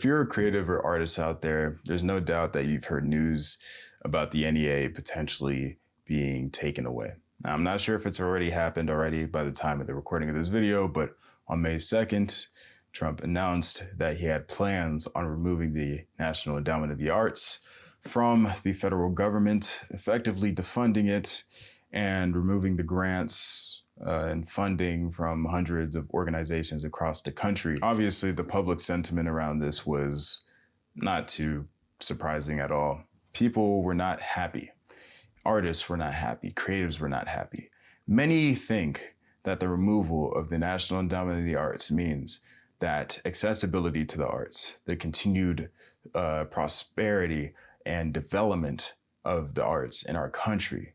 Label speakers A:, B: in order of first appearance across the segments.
A: If you're a creative or artist out there, there's no doubt that you've heard news about the NEA potentially being taken away. Now, I'm not sure if it's already happened by the time of the recording of this video, but on May 2nd, Trump announced that he had plans on removing the National Endowment of the Arts from the federal government, effectively defunding it and removing the grants and funding from hundreds of organizations across the country. Obviously, the public sentiment around this was not too surprising at all. People were not happy. Artists were not happy. Creatives were not happy. Many think that the removal of the National Endowment of the Arts means that accessibility to the arts, the continued prosperity and development of the arts in our country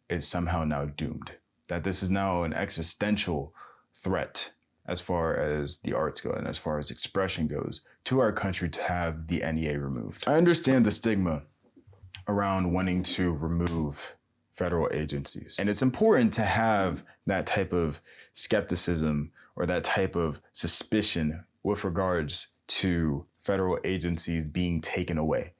A: is somehow now doomed. That this is now an existential threat as far as the arts go and as far as expression goes to our country to have the NEA removed. I understand the stigma around wanting to remove federal agencies. And it's important to have that type of skepticism or that type of suspicion with regards to federal agencies being taken away.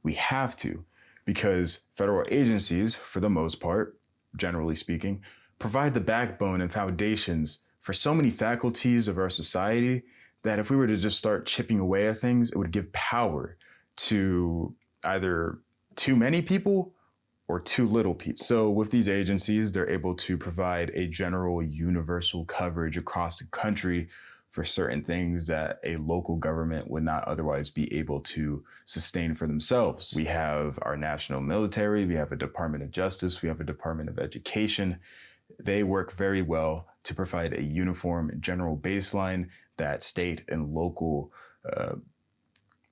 A: We have to, because federal agencies, for the most part, generally speaking, provide the backbone and foundations for so many faculties of our society that if we were to just start chipping away at things, it would give power to either too many people or too little people. So with these agencies, they're able to provide a general universal coverage across the country for certain things that a local government would not otherwise be able to sustain for themselves. We have our national military, we have a Department of Justice, we have a Department of Education. They work very well to provide a uniform general baseline that state and local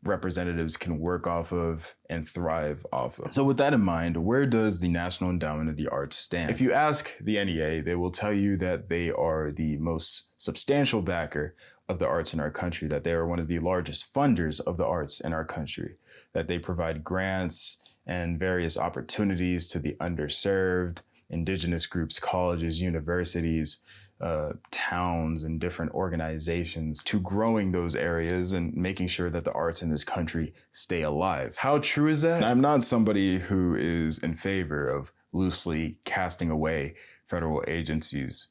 A: representatives can work off of and thrive off of. So with that in mind, where does the National Endowment of the Arts stand? If you ask the NEA, they will tell you that they are the most substantial backer of the arts in our country, that they are one of the largest funders of the arts in our country, that they provide grants and various opportunities to the underserved, indigenous groups, colleges, universities, towns, and different organizations to growing those areas and making sure that the arts in this country stay alive. How true is that? I'm not somebody who is in favor of loosely casting away federal agencies,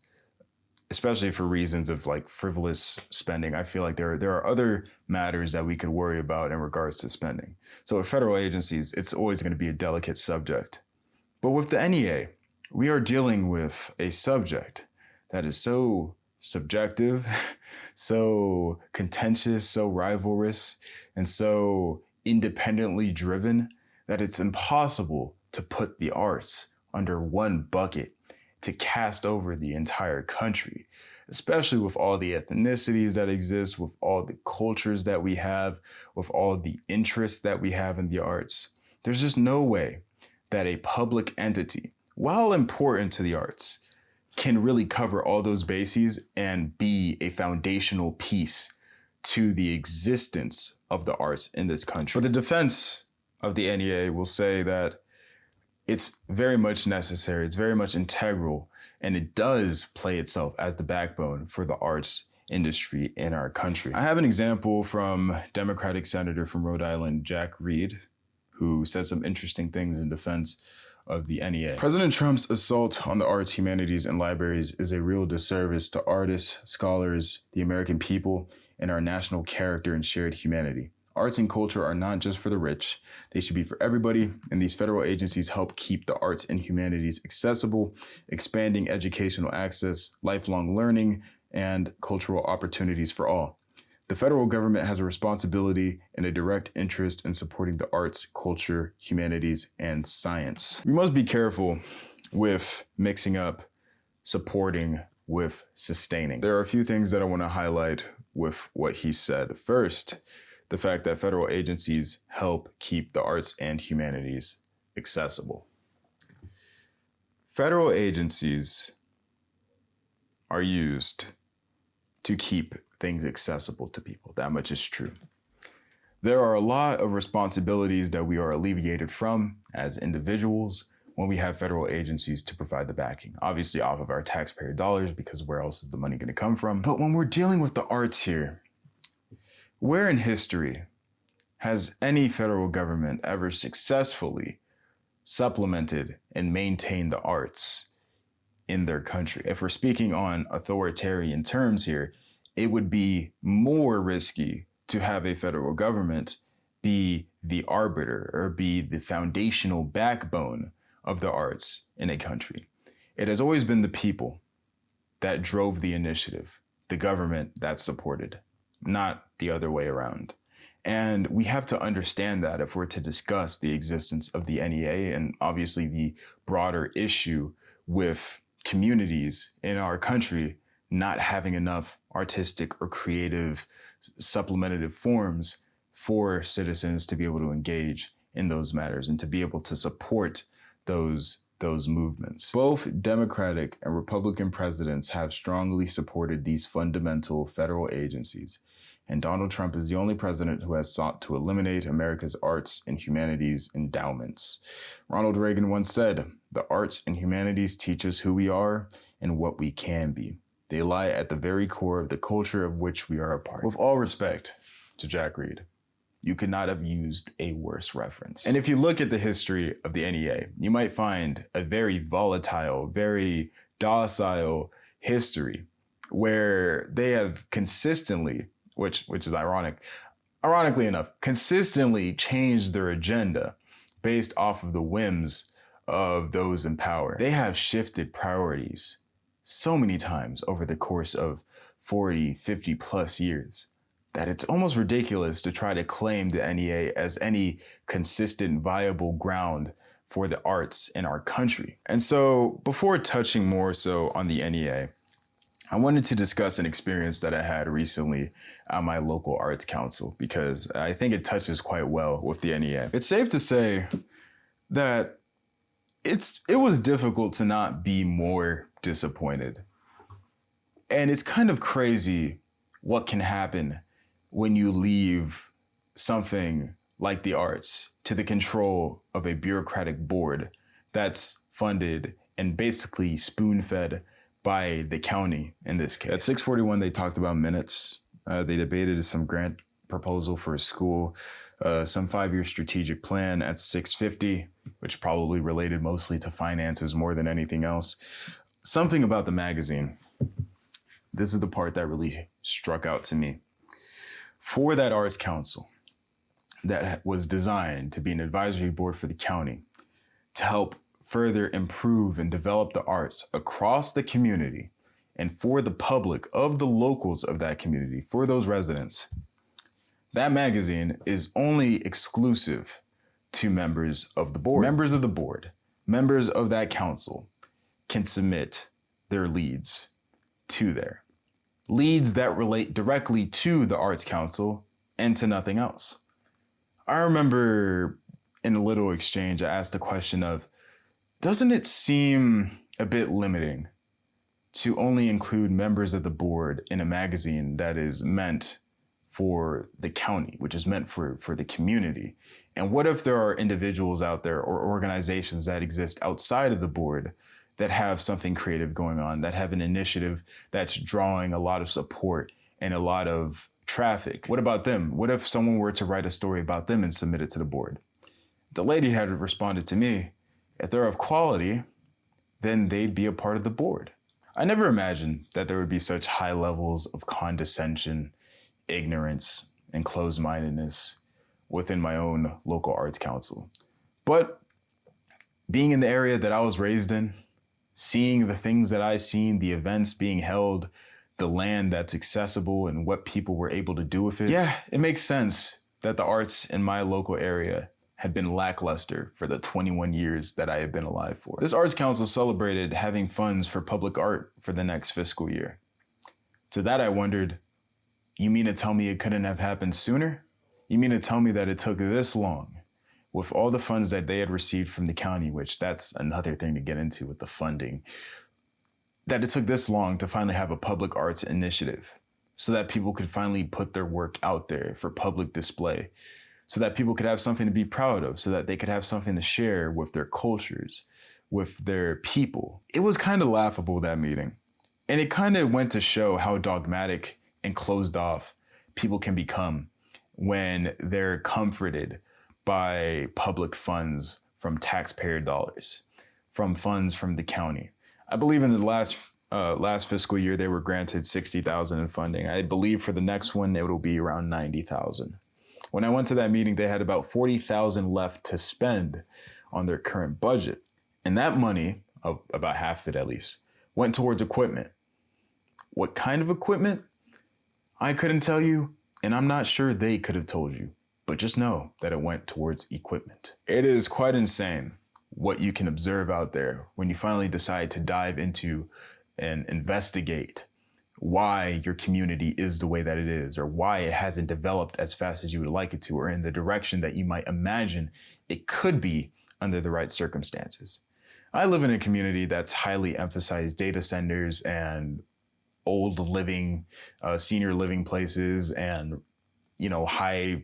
A: especially for reasons of like frivolous spending. I feel like there are other matters that we could worry about in regards to spending. So with federal agencies, it's always going to be a delicate subject. But with the NEA, we are dealing with a subject that is so subjective, so contentious, so rivalrous, and so independently driven that it's impossible to put the arts under one bucket to cast over the entire country, especially with all the ethnicities that exist, with all the cultures that we have, with all the interests that we have in the arts. There's just no way that a public entity, while important to the arts, can really cover all those bases and be a foundational piece to the existence of the arts in this country. But the defense of the NEA will say that it's very much necessary, it's very much integral, and it does play itself as the backbone for the arts industry in our country. I have an example from Democratic Senator from Rhode Island, Jack Reed, who said some interesting things in defense of the NEA. President Trump's assault on the arts, humanities, and libraries is a real disservice to artists, scholars, the American people, and our national character and shared humanity. Arts and culture are not just for the rich. They should be for everybody, and these federal agencies help keep the arts and humanities accessible, expanding educational access, lifelong learning, and cultural opportunities for all. The federal government has a responsibility and a direct interest in supporting the arts, culture, humanities, and science. We must be careful with mixing up supporting with sustaining. There are a few things that I want to highlight with what he said. First, the fact that federal agencies help keep the arts and humanities accessible. Federal agencies are used to keep things accessible to people. That much is true. There are a lot of responsibilities that we are alleviated from as individuals when we have federal agencies to provide the backing, obviously off of our taxpayer dollars, because where else is the money going to come from? But when we're dealing with the arts here, where in history has any federal government ever successfully supplemented and maintained the arts in their country? If we're speaking on authoritarian terms here, it would be more risky to have a federal government be the arbiter or be the foundational backbone of the arts in a country. It has always been the people that drove the initiative, the government that supported, not the other way around. And we have to understand that if we're to discuss the existence of the NEA and obviously the broader issue with communities in our country not having enough artistic or creative supplementative forms for citizens to be able to engage in those matters and to be able to support those movements. Both Democratic and Republican presidents have strongly supported these fundamental federal agencies, and Donald Trump is the only president who has sought to eliminate America's arts and humanities endowments. Ronald Reagan once said, "The arts and humanities teach us who we are and what we can be. They lie at the very core of the culture of which we are a part." With all respect to Jack Reed, you could not have used a worse reference. And if you look at the history of the NEA, you might find a very volatile, very docile history where they have consistently, which is ironically enough, consistently changed their agenda based off of the whims of those in power. They have shifted priorities so many times over the course of 40, 50 plus years that it's almost ridiculous to try to claim the NEA as any consistent, viable ground for the arts in our country. And so before touching more so on the NEA, I wanted to discuss an experience that I had recently at my local arts council because I think it touches quite well with the NEA. It's safe to say that it was difficult to not be more disappointed. And it's kind of crazy what can happen when you leave something like the arts to the control of a bureaucratic board that's funded and basically spoon-fed by the county in this case. At 641, they talked about minutes. They debated some grant proposal for a school, some 5-year strategic plan at 650, which probably related mostly to finances more than anything else. Something about the magazine. This is the part that really struck out to me. For that arts council that was designed to be an advisory board for the county to help further improve and develop the arts across the community and for the public of the locals of that community, for those residents, that magazine is only exclusive to members of the board. Members of the board, members of that council can submit their leads to there. Leads that relate directly to the Arts Council and to nothing else. I remember in a little exchange, I asked the question of, doesn't it seem a bit limiting to only include members of the board in a magazine that is meant for the county, which is meant for the community? And what if there are individuals out there or organizations that exist outside of the board that have something creative going on, that have an initiative that's drawing a lot of support and a lot of traffic? What about them? What if someone were to write a story about them and submit it to the board? The lady had responded to me, if they're of quality, then they'd be a part of the board. I never imagined that there would be such high levels of condescension, ignorance, and closed-mindedness within my own local arts council. But being in the area that I was raised in, seeing the things that I've seen, the events being held, the land that's accessible and what people were able to do with it. Yeah, it makes sense that the arts in my local area had been lackluster for the 21 years that I have been alive for. This Arts Council celebrated having funds for public art for the next fiscal year. To that I wondered, you mean to tell me it couldn't have happened sooner? You mean to tell me that it took this long? With all the funds that they had received from the county, which that's another thing to get into with the funding, that it took this long to finally have a public arts initiative so that people could finally put their work out there for public display, so that people could have something to be proud of, so that they could have something to share with their cultures, with their people. It was kind of laughable, that meeting. And it kind of went to show how dogmatic and closed off people can become when they're comforted by public funds from taxpayer dollars, from funds from the county. I believe in the last fiscal year, they were granted $60,000 in funding. I believe for the next one, it will be around $90,000. When I went to that meeting, they had about $40,000 left to spend on their current budget. And that money, about half of it at least, went towards equipment. What kind of equipment? I couldn't tell you, and I'm not sure they could have told you, but just know that it went towards equipment. It is quite insane what you can observe out there when you finally decide to dive into and investigate why your community is the way that it is, or why it hasn't developed as fast as you would like it to, or in the direction that you might imagine it could be under the right circumstances. I live in a community that's highly emphasized data centers and old living, senior living places, and, high,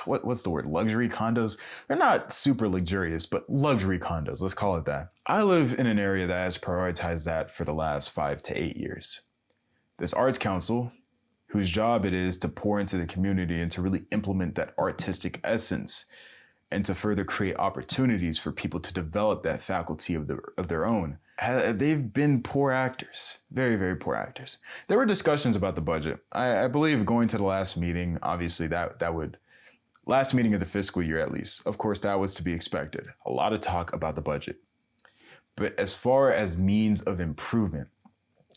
A: what's the word? Luxury condos. They're not super luxurious, but luxury condos, let's call it that. I live in an area that has prioritized that for the last 5 to 8 years. This arts council, whose job it is to pour into the community and to really implement that artistic essence and to further create opportunities for people to develop that faculty of their own, they've been poor actors, very, very poor actors. There were discussions about the budget. I believe going to the last meeting, obviously last meeting of the fiscal year at least, of course, that was to be expected. A lot of talk about the budget. But as far as means of improvement,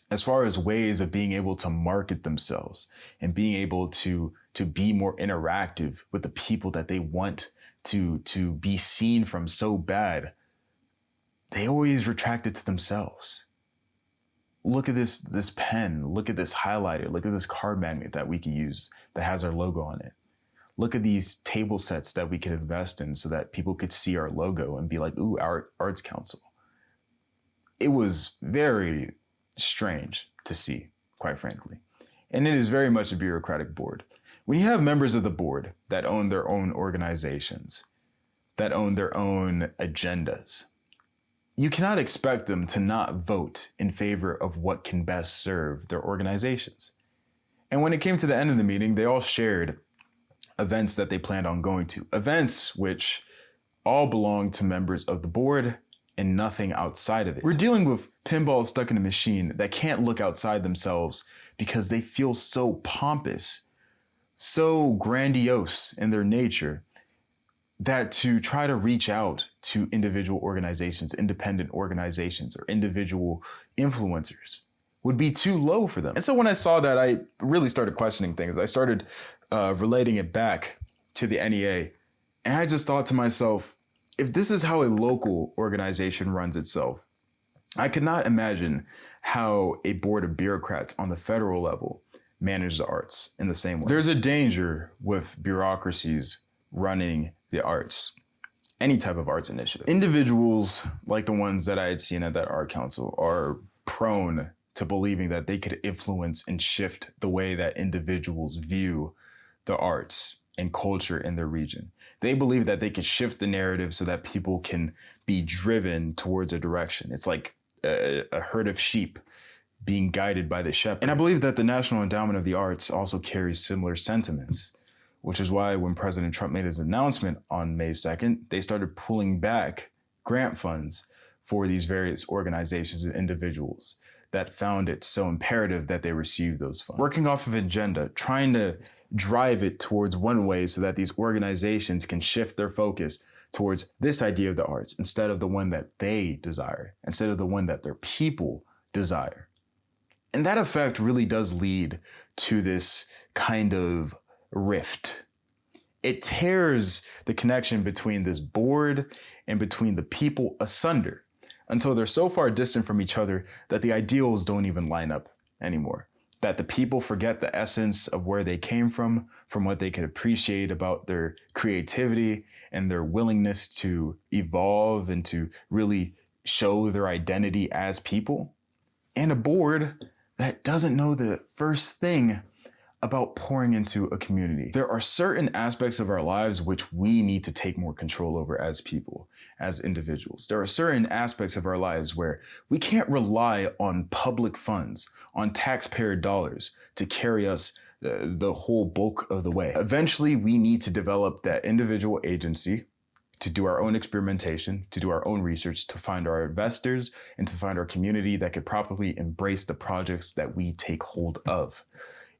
A: as far as ways of being able to market themselves and being able to be more interactive with the people that they want to be seen from so bad, they always retract it to themselves. Look at this pen, look at this highlighter, look at this card magnet that we can use that has our logo on it. Look at these table sets that we could invest in so that people could see our logo and be like, ooh, our arts council. It was very strange to see, quite frankly. And it is very much a bureaucratic board. When you have members of the board that own their own organizations, that own their own agendas, you cannot expect them to not vote in favor of what can best serve their organizations. And when it came to the end of the meeting, they all shared events that they planned on going to, events which all belong to members of the board and nothing outside of it. We're dealing with pinballs stuck in a machine that can't look outside themselves because they feel so pompous, so grandiose in their nature, that to try to reach out to individual organizations, independent organizations, or individual influencers would be too low for them. And so when I saw that, I really started questioning things. I started relating it back to the NEA. And I just thought to myself, if this is how a local organization runs itself, I could not imagine how a board of bureaucrats on the federal level manage the arts in the same way. There's a danger with bureaucracies running the arts, any type of arts initiative. Individuals like the ones that I had seen at that art council are prone to believing that they could influence and shift the way that individuals view the arts and culture in their region. They believe that they can shift the narrative so that people can be driven towards a direction. It's like a herd of sheep being guided by the shepherd. And I believe that the National Endowment of the Arts also carries similar sentiments, which is why when President Trump made his announcement on May 2nd, they started pulling back grant funds for these various organizations and individuals that found it so imperative that they receive those funds. Working off of an agenda, trying to drive it towards one way so that these organizations can shift their focus towards this idea of the arts instead of the one that they desire, instead of the one that their people desire. And that effect really does lead to this kind of rift. It tears the connection between this board and between the people asunder until they're so far distant from each other that the ideals don't even line up anymore. That the people forget the essence of where they came from what they could appreciate about their creativity and their willingness to evolve and to really show their identity as people. And a board that doesn't know the first thing about pouring into a community. There are certain aspects of our lives which we need to take more control over as people, as individuals. There are certain aspects of our lives where we can't rely on public funds, on taxpayer dollars to carry us the whole bulk of the way. Eventually, we need to develop that individual agency to do our own experimentation, to do our own research, to find our investors, and to find our community that could properly embrace the projects that we take hold of.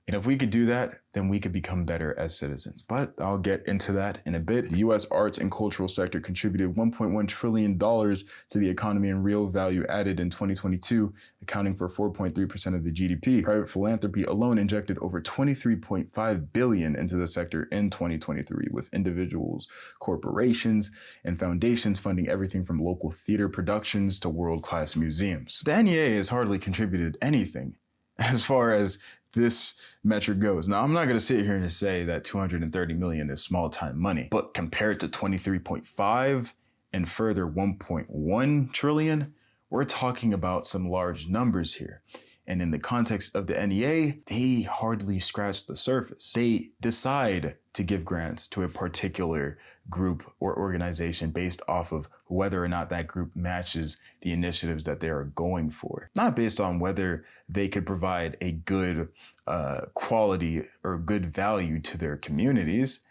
A: And if we could do that, then we could become better as citizens. But I'll get into that in a bit. The US arts and cultural sector contributed $1.1 trillion to the economy in real value added in 2022, accounting for 4.3% of the GDP. Private philanthropy alone injected over $23.5 billion into the sector in 2023, with individuals, corporations, and foundations funding everything from local theater productions to world-class museums. The NEA has hardly contributed anything as far as this metric goes. Now, I'm not going to sit here and say that 230 million is small time money, but compared to 23.5 and further 1.1 trillion, we're talking about some large numbers here. And in the context of the NEA, they hardly scratch the surface. They decide to give grants to a particular group or organization based off of whether or not that group matches the initiatives that they are going for. Not based on whether they could provide a good quality or good value to their communities.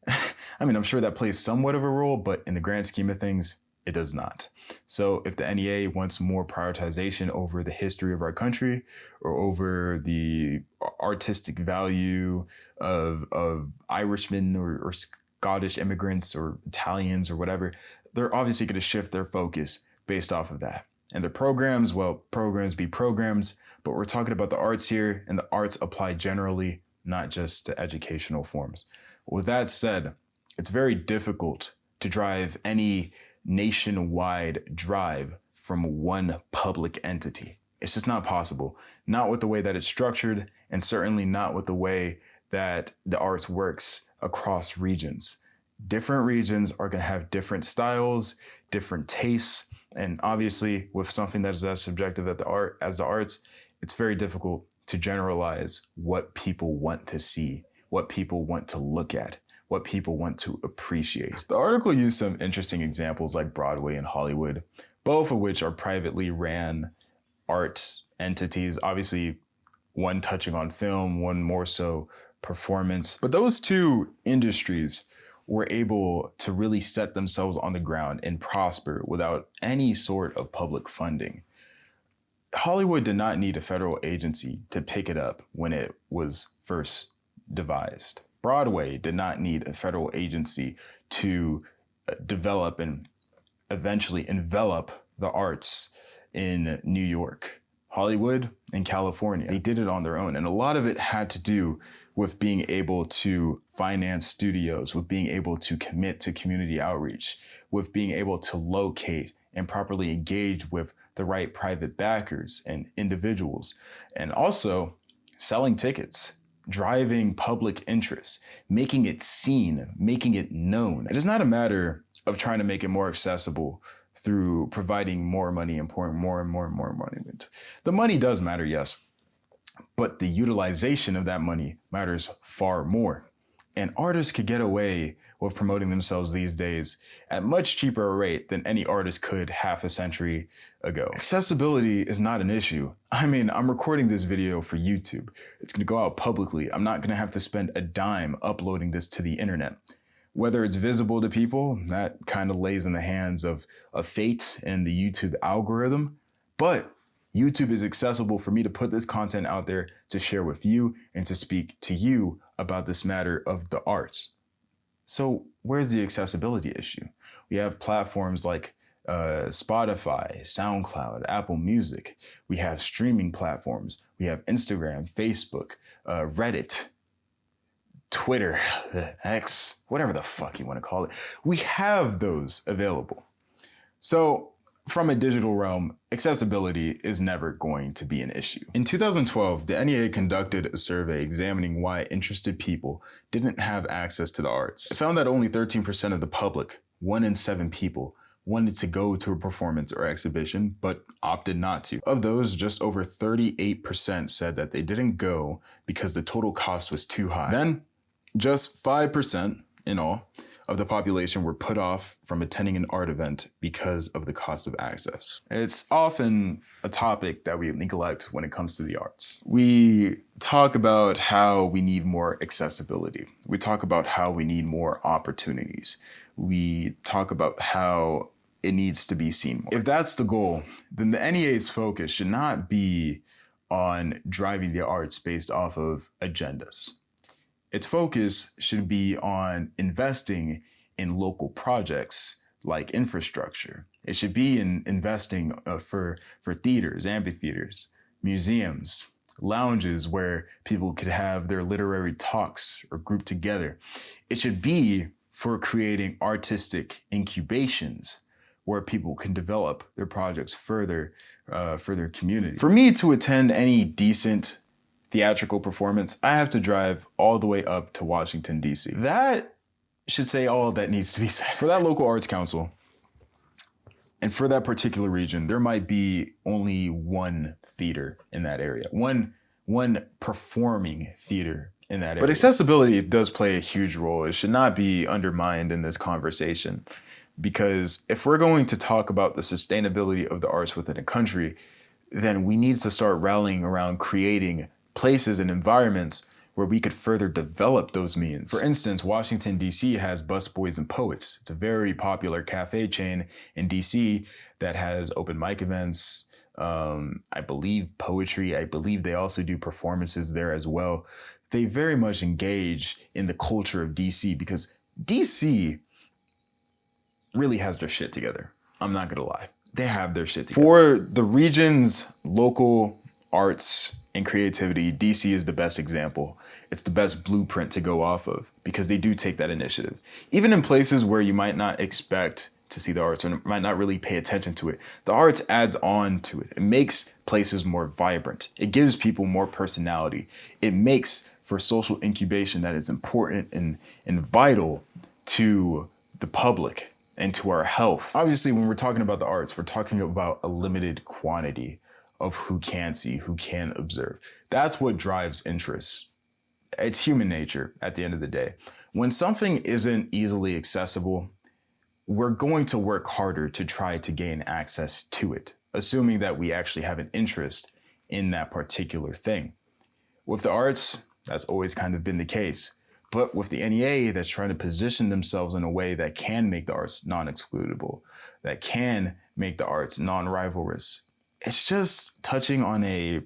A: I mean, I'm sure that plays somewhat of a role, but in the grand scheme of things, it does not. So if the NEA wants more prioritization over the history of our country or over the artistic value of Irishmen or Scottish immigrants or Italians or whatever, they're obviously going to shift their focus based off of that. And the programs, well, programs be programs, but we're talking about the arts here, and the arts apply generally, not just to educational forms. With that said, it's very difficult to drive any nationwide drive from one public entity. It's just not possible. Not with the way that it's structured, and certainly not with the way that the arts works across regions. Different regions are going to have different styles, different tastes, and obviously with something that is as subjective as the arts, it's very difficult to generalize what people want to see, what people want to look at, what people want to appreciate. The article used some interesting examples like Broadway and Hollywood, both of which are privately ran arts entities, obviously one touching on film, one more so performance. But those two industries were able to really set themselves on the ground and prosper without any sort of public funding. Hollywood did not need a federal agency to pick it up when it was first devised. Broadway did not need a federal agency to develop and eventually envelop the arts in New York. Hollywood and California, they did it on their own. And a lot of it had to do with being able to finance studios, with being able to commit to community outreach, with being able to locate and properly engage with the right private backers and individuals, and also selling tickets, driving public interest, making it seen, making it known. It is not a matter of trying to make it more accessible through providing more money and pouring more and more and more money into. The money does matter, yes, but the utilization of that money matters far more. And artists could get away with promoting themselves these days at much cheaper a rate than any artist could half a century ago. Accessibility is not an issue. I mean, I'm recording this video for YouTube. It's gonna go out publicly. I'm not gonna have to spend a dime uploading this to the internet. Whether it's visible to people, that kind of lays in the hands of fate and the YouTube algorithm. But YouTube is accessible for me to put this content out there to share with you and to speak to you about this matter of the arts. So where's the accessibility issue? We have platforms like Spotify, SoundCloud, Apple Music. We have streaming platforms. We have Instagram, Facebook, Reddit, Twitter, X, whatever the fuck you want to call it. We have those available. So from a digital realm, accessibility is never going to be an issue. In 2012, the NEA conducted a survey examining why interested people didn't have access to the arts. It found that only 13% of the public, 1 in 7 people, wanted to go to a performance or exhibition, but opted not to. Of those, just over 38% said that they didn't go because the total cost was too high. Then, just 5% in all of the population were put off from attending an art event because of the cost of access. It's often a topic that we neglect when it comes to the arts. We talk about how we need more accessibility. We talk about how we need more opportunities. We talk about how it needs to be seen more. If that's the goal, then the NEA's focus should not be on driving the arts based off of agendas. Its focus should be on investing in local projects like infrastructure. It should be in investing for theaters, amphitheaters, museums, lounges where people could have their literary talks or group together. It should be for creating artistic incubations where people can develop their projects further for their community. For me to attend any decent theatrical performance, I have to drive all the way up to Washington, D.C. That should say all that needs to be said. For that local arts council, and for that particular region, there might be only one theater in that area, one performing theater in that area. But accessibility does play a huge role. It should not be undermined in this conversation, because if we're going to talk about the sustainability of the arts within a country, then we need to start rallying around creating places and environments where we could further develop those means. For instance, Washington, D.C. has Busboys and Poets. It's a very popular cafe chain in D.C. that has open mic events, I believe poetry. I believe they also do performances there as well. They very much engage in the culture of D.C. because D.C. really has their shit together. I'm not gonna lie. They have their shit together. For the region's local arts and creativity, DC is the best example. It's the best blueprint to go off of because they do take that initiative. Even in places where you might not expect to see the arts or might not really pay attention to it, the arts adds on to it. It makes places more vibrant. It gives people more personality. It makes for social incubation that is important and vital to the public and to our health. Obviously, when we're talking about the arts, we're talking about a limited quantity of who can see, who can observe. That's what drives interest. It's human nature at the end of the day. When something isn't easily accessible, we're going to work harder to try to gain access to it, assuming that we actually have an interest in that particular thing. With the arts, that's always kind of been the case. But with the NEA, that's trying to position themselves in a way that can make the arts non-excludable, that can make the arts non-rivalrous. It's just touching on a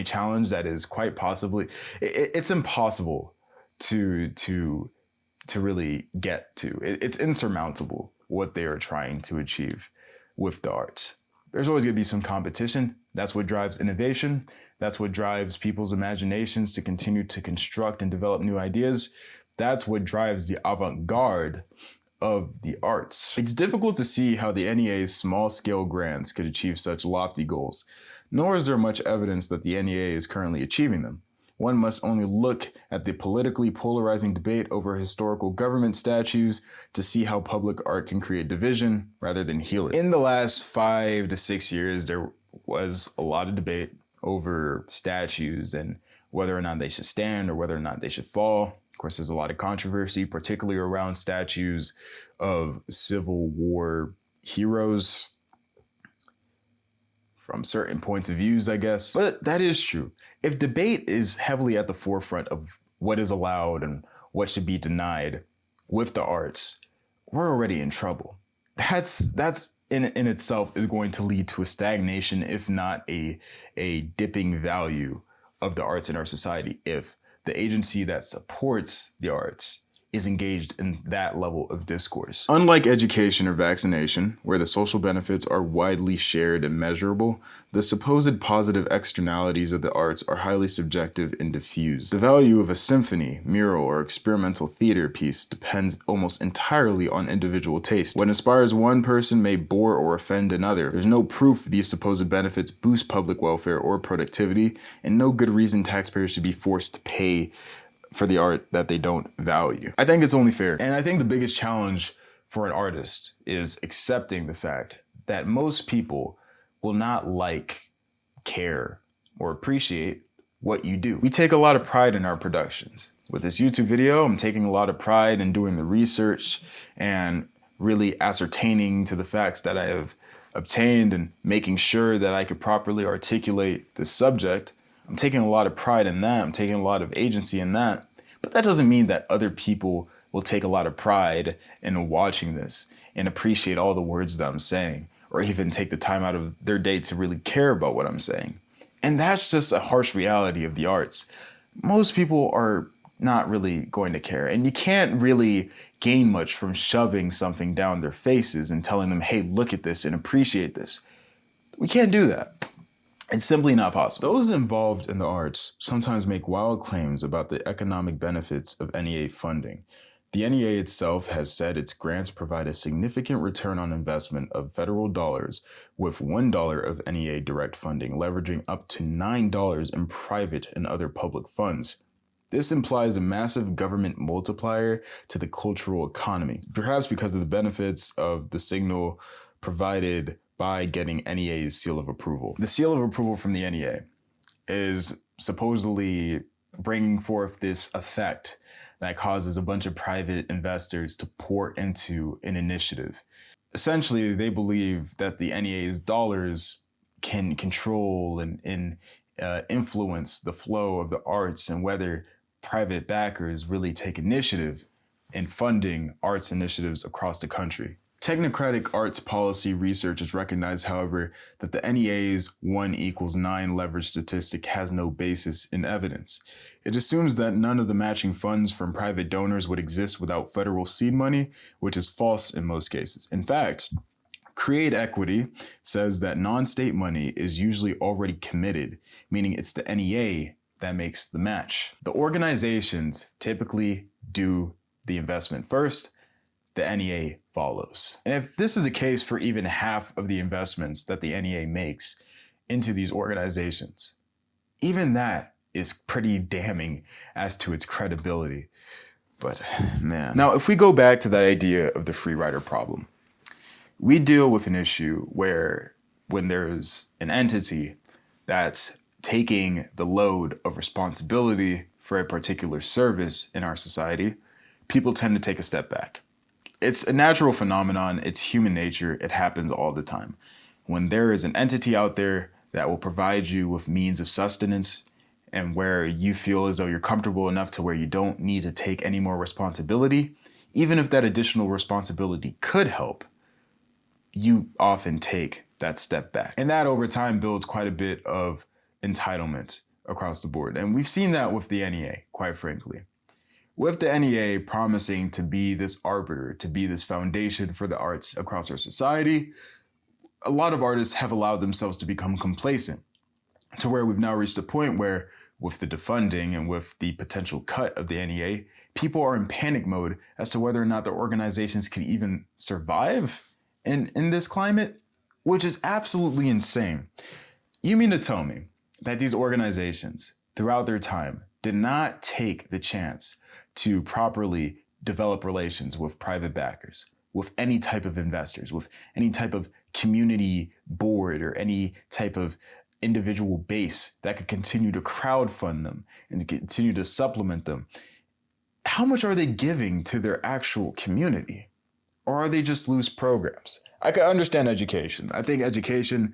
A: challenge that is quite possibly, it's impossible to really get to. It's insurmountable what they are trying to achieve with the arts. There's always going to be some competition. That's what drives innovation. That's what drives people's imaginations to continue to construct and develop new ideas. That's what drives the avant-garde of the arts. It's difficult to see how the NEA's small-scale grants could achieve such lofty goals, nor is there much evidence that the NEA is currently achieving them. One must only look at the politically polarizing debate over historical government statues to see how public art can create division rather than heal it. In the last 5 to 6 years, there was a lot of debate over statues and whether or not they should stand or whether or not they should fall. Of course, there's a lot of controversy, particularly around statues of Civil War heroes from certain points of views, I guess. But that is true. If debate is heavily at the forefront of what is allowed and what should be denied with the arts, we're already in trouble. That's in itself is going to lead to a stagnation, if not a dipping value of the arts in our society, if the agency that supports the arts is engaged in that level of discourse. Unlike education or vaccination, where the social benefits are widely shared and measurable, the supposed positive externalities of the arts are highly subjective and diffuse. The value of a symphony, mural, or experimental theater piece depends almost entirely on individual taste. What inspires one person may bore or offend another. There's no proof these supposed benefits boost public welfare or productivity, and no good reason taxpayers should be forced to pay for the art that they don't value. I think it's only fair. And I think the biggest challenge for an artist is accepting the fact that most people will not like, care, or appreciate what you do. We take a lot of pride in our productions. With this YouTube video, I'm taking a lot of pride in doing the research and really ascertaining to the facts that I have obtained and making sure that I could properly articulate the subject. I'm taking a lot of pride in that. I'm taking a lot of agency in that. But that doesn't mean that other people will take a lot of pride in watching this and appreciate all the words that I'm saying, or even take the time out of their day to really care about what I'm saying. And that's just a harsh reality of the arts. Most people are not really going to care. And you can't really gain much from shoving something down their faces and telling them, hey, look at this and appreciate this. We can't do that. It's simply not possible. Those involved in the arts sometimes make wild claims about the economic benefits of NEA funding. The NEA itself has said its grants provide a significant return on investment of federal dollars, with $1 of NEA direct funding leveraging up to $9 in private and other public funds. This implies a massive government multiplier to the cultural economy, perhaps because of the benefits of the signal provided by getting NEA's seal of approval. The seal of approval from the NEA is supposedly bringing forth this effect that causes a bunch of private investors to pour into an initiative. Essentially, they believe that the NEA's dollars can control and influence the flow of the arts and whether private backers really take initiative in funding arts initiatives across the country. Technocratic arts policy research has recognized, however, that the NEA's 1=9 leverage statistic has no basis in evidence. It assumes that none of the matching funds from private donors would exist without federal seed money, which is false in most cases. In fact, Create Equity says that non-state money is usually already committed, meaning it's the NEA that makes the match. The organizations typically do the investment first, the NEA follows. And if this is the case for even half of the investments that the NEA makes into these organizations, even that is pretty damning as to its credibility. But man. Now, if we go back to that idea of the free rider problem, we deal with an issue where when there's an entity that's taking the load of responsibility for a particular service in our society, people tend to take a step back. It's a natural phenomenon. It's human nature. It happens all the time. When there is an entity out there that will provide you with means of sustenance and where you feel as though you're comfortable enough to where you don't need to take any more responsibility, even if that additional responsibility could help, you often take that step back. And that over time builds quite a bit of entitlement across the board. And we've seen that with the NEA, quite frankly. With the NEA promising to be this arbiter, to be this foundation for the arts across our society, a lot of artists have allowed themselves to become complacent, to where we've now reached a point where with the defunding and with the potential cut of the NEA, people are in panic mode as to whether or not the organizations can even survive in this climate, which is absolutely insane. You mean to tell me that these organizations throughout their time did not take the chance to properly develop relations with private backers, with any type of investors, with any type of community board or any type of individual base that could continue to crowdfund them and continue to supplement them? How much are they giving to their actual community? Or are they just loose programs? I could understand education. I think education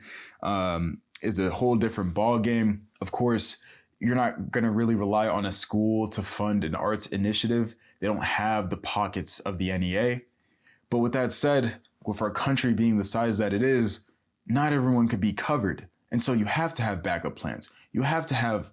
A: is a whole different ballgame. Of course, you're not going to really rely on a school to fund an arts initiative. They don't have the pockets of the NEA. But with that said, with our country being the size that it is, not everyone could be covered. And so you have to have backup plans. You have to have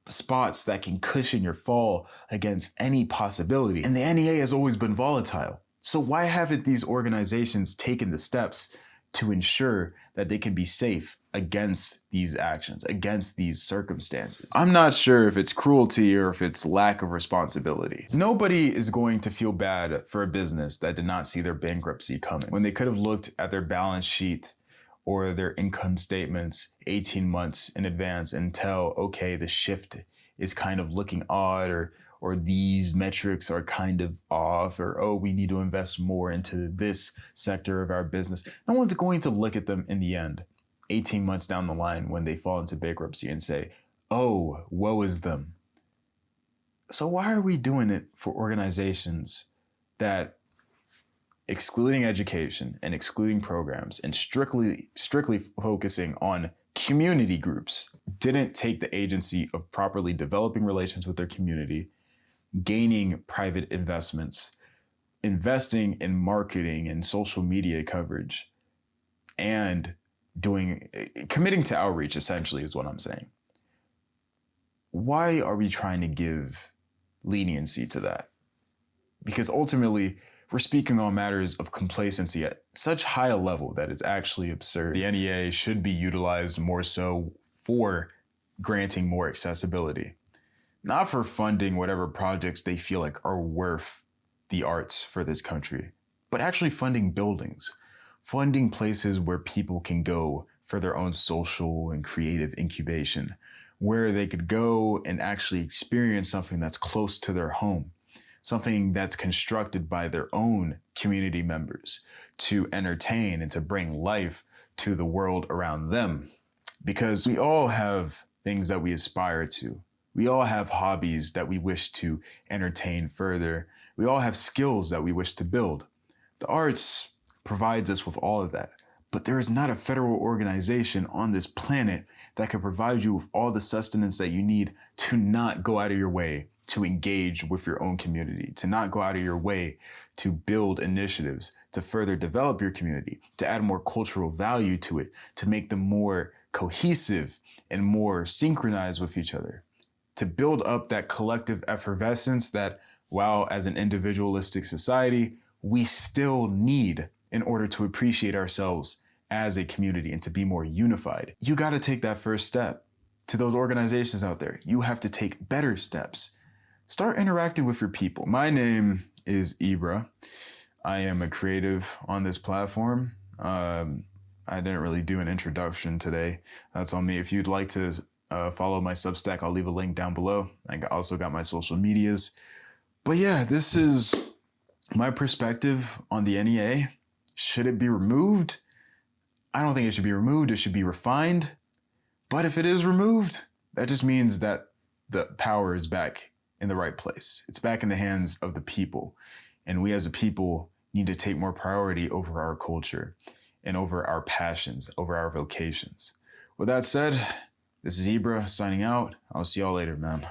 A: spots that can cushion your fall against any possibility. And the NEA has always been volatile. So why haven't these organizations taken the steps to ensure that they can be safe against these actions, against these circumstances? I'm not sure if it's cruelty or if it's lack of responsibility. Nobody is going to feel bad for a business that did not see their bankruptcy coming, when they could have looked at their balance sheet or their income statements 18 months in advance and tell, okay, the shift is kind of looking odd, or these metrics are kind of off, or, oh, we need to invest more into this sector of our business. No one's going to look at them in the end, 18 months down the line when they fall into bankruptcy and say, oh, woe is them. So why are we doing it for organizations that, excluding education and excluding programs and strictly focusing on community groups, didn't take the agency of properly developing relations with their community, gaining private investments, investing in marketing and social media coverage, and committing to outreach, essentially, is what I'm saying. Why are we trying to give leniency to that? Because ultimately, we're speaking on matters of complacency at such high a level that it's actually absurd. The NEA should be utilized more so for granting more accessibility, not for funding whatever projects they feel like are worth the arts for this country, but actually funding buildings, funding places where people can go for their own social and creative incubation, where they could go and actually experience something that's close to their home, something that's constructed by their own community members to entertain and to bring life to the world around them. Because we all have things that we aspire to. We all have hobbies that we wish to entertain further. We all have skills that we wish to build. The arts provides us with all of that. But there is not a federal organization on this planet that can provide you with all the sustenance that you need to not go out of your way to engage with your own community, to not go out of your way to build initiatives, to further develop your community, to add more cultural value to it, to make them more cohesive and more synchronized with each other, to build up that collective effervescence that, while as an individualistic society, we still need in order to appreciate ourselves as a community and to be more unified. You got to take that first step. To those organizations out there, you have to take better steps. Start interacting with your people. My name is Ibra. I am a creative on this platform. I didn't really do an introduction today. That's on me. If you'd like to follow my Substack, I'll leave a link down below. I also got my social medias. But yeah, this is my perspective on the NEA. Should it be removed? I don't think it should be removed. It should be refined. But if it is removed, that just means that the power is back in the right place. It's back in the hands of the people. And we as a people need to take more priority over our culture and over our passions, over our vocations. With that said, this is Ibra signing out. I'll see y'all later, man.